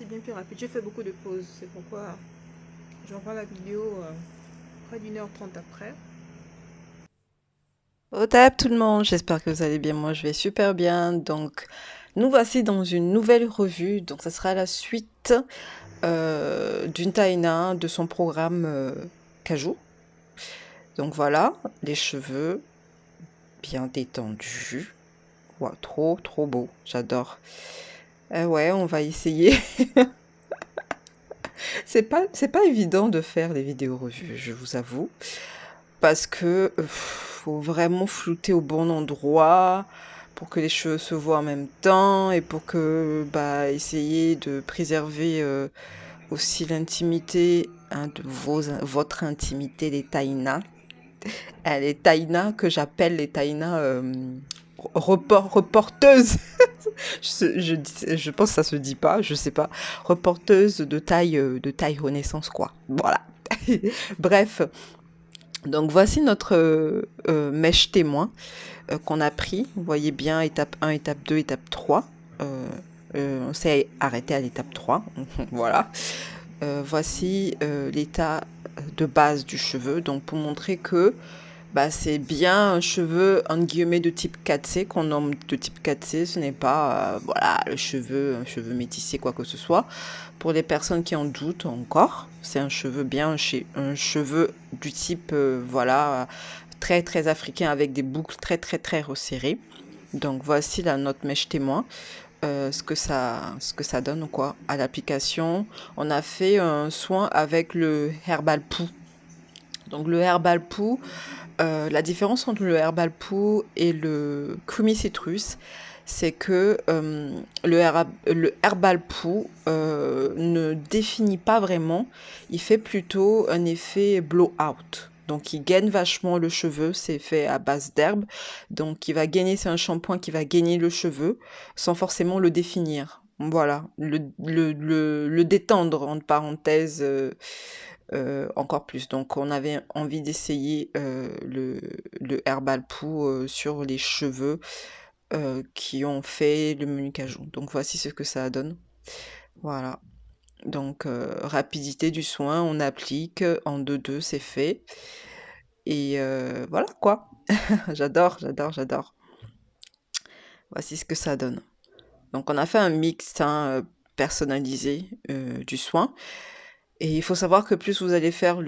C'est bien plus rapide. J'ai fait beaucoup de pauses. C'est pourquoi j'envoie la vidéo près d'1h30 après. Au tap tout le monde, j'espère que vous allez bien, moi je vais super bien. Donc nous voici dans une nouvelle revue, donc ça sera la suite d'une Taïna de son programme Cajou. Donc voilà, les cheveux bien détendus. Wow, trop trop beau, j'adore. Ouais, on va essayer. C'est pas évident de faire les vidéos revues, je vous avoue, parce que faut vraiment flouter au bon endroit pour que les cheveux se voient en même temps et pour que bah essayer de préserver aussi l'intimité de votre intimité des taïnas. Les taïnas que j'appelle les taïnas reporteuses. Je pense que ça se dit pas, je sais pas. Reporteuses de taille renaissance quoi. Voilà. Bref, donc voici notre mèche témoin qu'on a pris. Vous voyez bien étape 1, étape 2, étape 3. On s'est arrêté à l'étape 3. Voilà. Voici l'état de base du cheveu. Donc pour montrer que bah, c'est bien un cheveu entre guillemets de type 4C qu'on nomme de type 4C. Ce n'est pas voilà, un cheveu métissé, quoi que ce soit. Pour les personnes qui en doutent encore, c'est un cheveu bien, un cheveu du type voilà, très très africain avec des boucles très très très resserrées. Donc voici la note mèche témoin. Ce que ça donne quoi à l'application. On a fait un soin avec le Herbal Poo. Donc le Herbal Poo, la différence entre le Herbal Poo et le Creamy Citrus, c'est que le Herbal Poo ne définit pas vraiment, il fait plutôt un effet blow-out. Donc il gaine vachement le cheveu, c'est fait à base d'herbe. Donc il va gainer, c'est un shampoing qui va gainer le cheveu sans forcément le définir. Voilà, le détendre, entre parenthèses, encore plus. Donc on avait envie d'essayer le Herbal Poo sur les cheveux qui ont fait le menu cajou. Donc voici ce que ça donne. Voilà. Donc rapidité du soin, on applique en 2-2, c'est fait. Et voilà quoi. J'adore, j'adore, j'adore. Voici ce que ça donne. Donc on a fait un mix hein, personnalisé du soin. Et il faut savoir que plus vous allez faire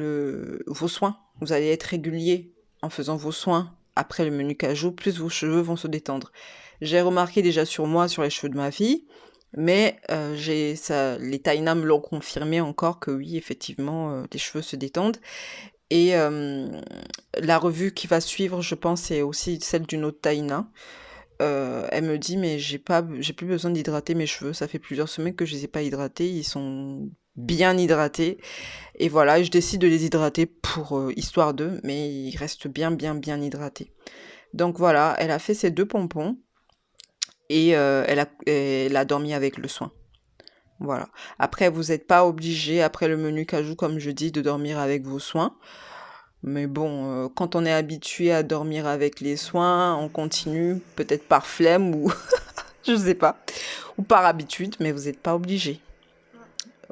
vos soins, vous allez être régulier en faisant vos soins après le menu cajou, plus vos cheveux vont se détendre. J'ai remarqué déjà sur moi, sur les cheveux de ma fille, mais les Taïna me l'ont confirmé encore que oui, effectivement, les cheveux se détendent. Et la revue qui va suivre, je pense, c'est aussi celle d'une autre Taïna. Elle me dit mais j'ai plus besoin d'hydrater mes cheveux. Ça fait plusieurs semaines que je les ai pas hydratés. Ils sont bien hydratés. Et voilà, je décide de les hydrater pour histoire d'eux, mais ils restent bien, bien, bien hydratés. Donc voilà, elle a fait ses 2 pompons et elle a dormi avec le soin. Voilà. Après, vous n'êtes pas obligé, après le menu cajou, comme je dis, de dormir avec vos soins. Mais bon, quand on est habitué à dormir avec les soins, on continue, peut-être par flemme ou je sais pas, ou par habitude, mais vous n'êtes pas obligé.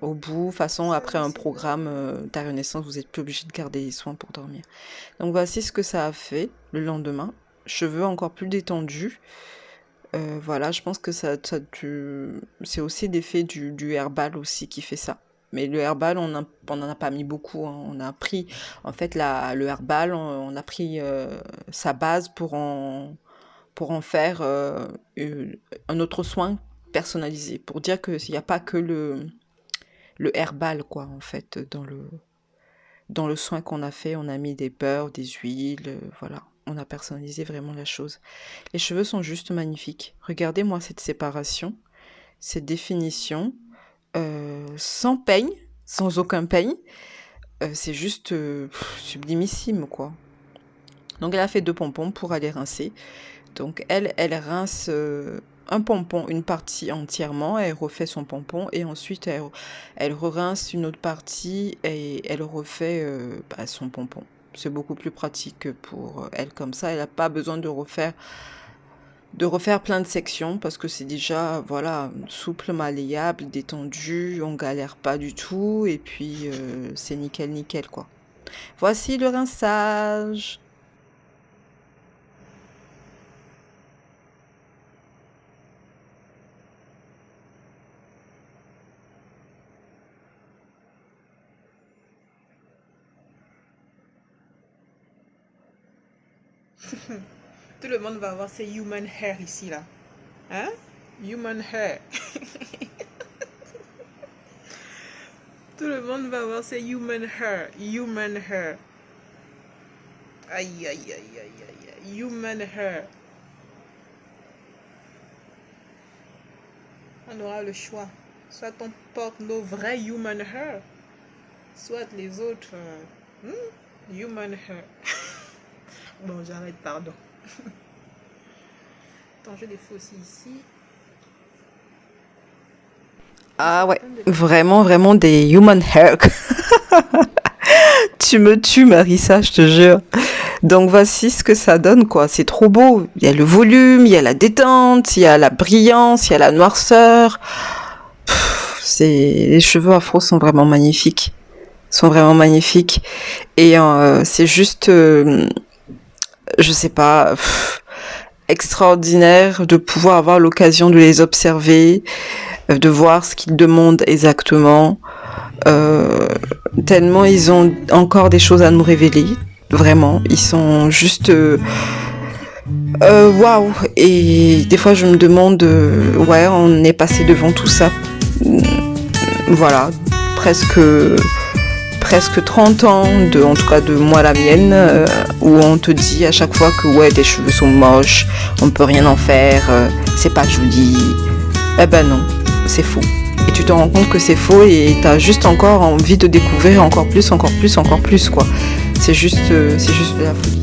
Au bout, de toute façon, Ça après un aussi. programme ta renaissance, vous êtes plus obligé de garder les soins pour dormir. Donc voici ce que ça a fait le lendemain. Cheveux encore plus détendus. Voilà, je pense que c'est aussi l'effet du herbal aussi qui fait ça. Mais le herbal, on n'en a pas mis beaucoup, hein. On a pris, en fait, le herbal, on a pris sa base pour en faire un autre soin personnalisé. Pour dire qu'il n'y a pas que le herbal, quoi, en fait, dans le soin qu'on a fait. On a mis des beurres, des huiles, voilà. On a personnalisé vraiment la chose. Les cheveux sont juste magnifiques. Regardez-moi cette séparation, cette définition, sans peigne, sans aucun peigne. C'est juste sublimissime, quoi. Donc elle a fait 2 pompons pour aller rincer. Donc elle rince un pompon, une partie entièrement, elle refait son pompon et ensuite elle re-rince une autre partie et elle refait bah, son pompon. C'est beaucoup plus pratique pour elle comme ça. Elle n'a pas besoin de refaire de refaire plein de sections parce que c'est déjà, voilà, souple, malléable, détendu, on galère pas du tout et puis c'est nickel, nickel, quoi. Voici le rinçage. Tout le monde va avoir ses human hair ici, là. Hein? Human hair. Tout le monde va avoir ses human hair. Human hair. Aïe, aïe, aïe, aïe, aïe, aïe. Human hair. On aura le choix. Soit on porte nos vrais human hair, soit les autres human hair. Bon, j'arrête, pardon. Attends, je les fais aussi ici. Ah ouais, vraiment, vraiment des human hair. Tu me tues, Marissa, je te jure. Donc voici ce que ça donne, quoi. C'est trop beau. Il y a le volume, il y a la détente, il y a la brillance, il y a la noirceur. Les cheveux afro sont vraiment magnifiques. Sont vraiment magnifiques. Et c'est juste, je sais pas, extraordinaire de pouvoir avoir l'occasion de les observer, de voir ce qu'ils demandent exactement. Tellement ils ont encore des choses à nous révéler. Vraiment, ils sont juste waouh. Et des fois je me demande, ouais, on est passé devant tout ça. Voilà, presque 30 ans, en tout cas de moi la mienne, où on te dit à chaque fois que ouais, tes cheveux sont moches, on peut rien en faire, c'est pas joli. Eh ben non, c'est faux. Et tu te rends compte que c'est faux et t'as juste encore envie de découvrir encore plus, encore plus, encore plus, quoi. C'est juste de la folie.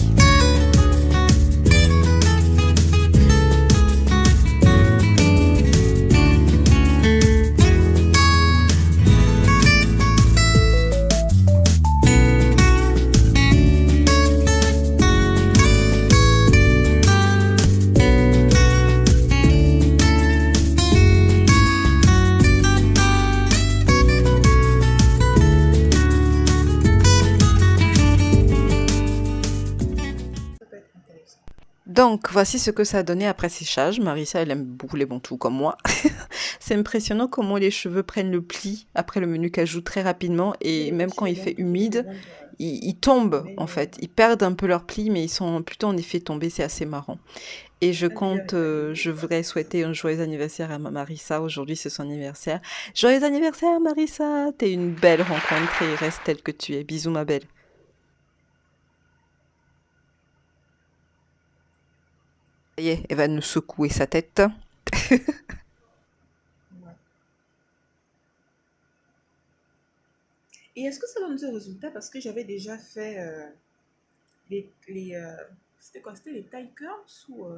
Donc, voici ce que ça a donné après séchage. Marissa, elle aime beaucoup les bantous comme moi. C'est impressionnant comment les cheveux prennent le pli après le menu cajou très rapidement et même quand il fait humide, ils tombent en fait. Ils perdent un peu leur pli, mais ils sont plutôt en effet tombés. C'est assez marrant. Et je voudrais souhaiter un joyeux anniversaire à ma Marissa. Aujourd'hui, c'est son anniversaire. Joyeux anniversaire, Marissa! T'es une belle rencontre et reste telle que tu es. Bisous, ma belle. Ça y est, elle va nous secouer sa tête. Ouais. Et est-ce que ça donne ce résultat parce que j'avais déjà fait c'était quoi? C'était les taille curls ou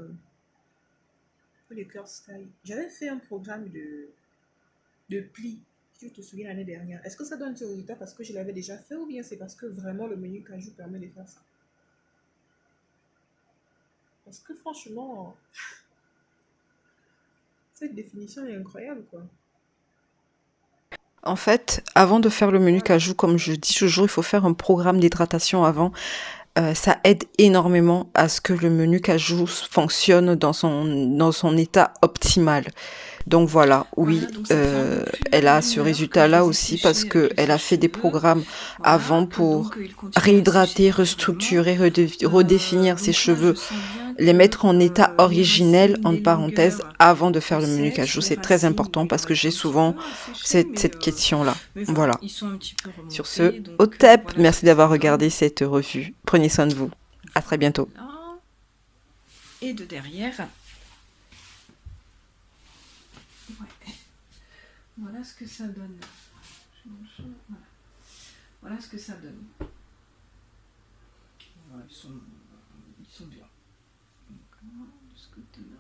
les curls style? J'avais fait un programme de plis, si tu te souviens l'année dernière. Est-ce que ça donne ce résultat parce que je l'avais déjà fait ou bien c'est parce que vraiment le menu cajou permet de faire ça? Parce que franchement, cette définition est incroyable, quoi. En fait, avant de faire le menu Voilà. cajou, comme je dis toujours, il faut faire un programme d'hydratation avant. Ça aide énormément à ce que le menu cajou fonctionne dans son état optimal. Donc voilà, oui, Voilà, donc ça fait un peu plus elle a d'une ce heure que je résultat-là les ai aussi parce séchés avec que le elle a fait des sèche-cheveux. programmes avant Voilà, pour donc ils continuent à sécher réhydrater, naturellement. restructurer, redéfinir ses Donc là, je cheveux, sens bien les que mettre en état les originel, racines, entre les parenthèses, longueurs avant de sont faire le menu sèches. cajou. Les C'est très racines, important bon, il parce leur que reste j'ai un petit souvent peu à sécher, cette question-là. mais voilà, Voilà. ils sont un petit peu Sur ce, remontés. au Donc TEP, voilà ce merci que ça d'avoir donne. regardé cette revue. Prenez soin de vous. À très bientôt. Voilà. Et de derrière, ouais. Voilà ce que ça donne. Voilà. Voilà ce que ça donne. Voilà, ils sont bien. Donc, de ce côté-là.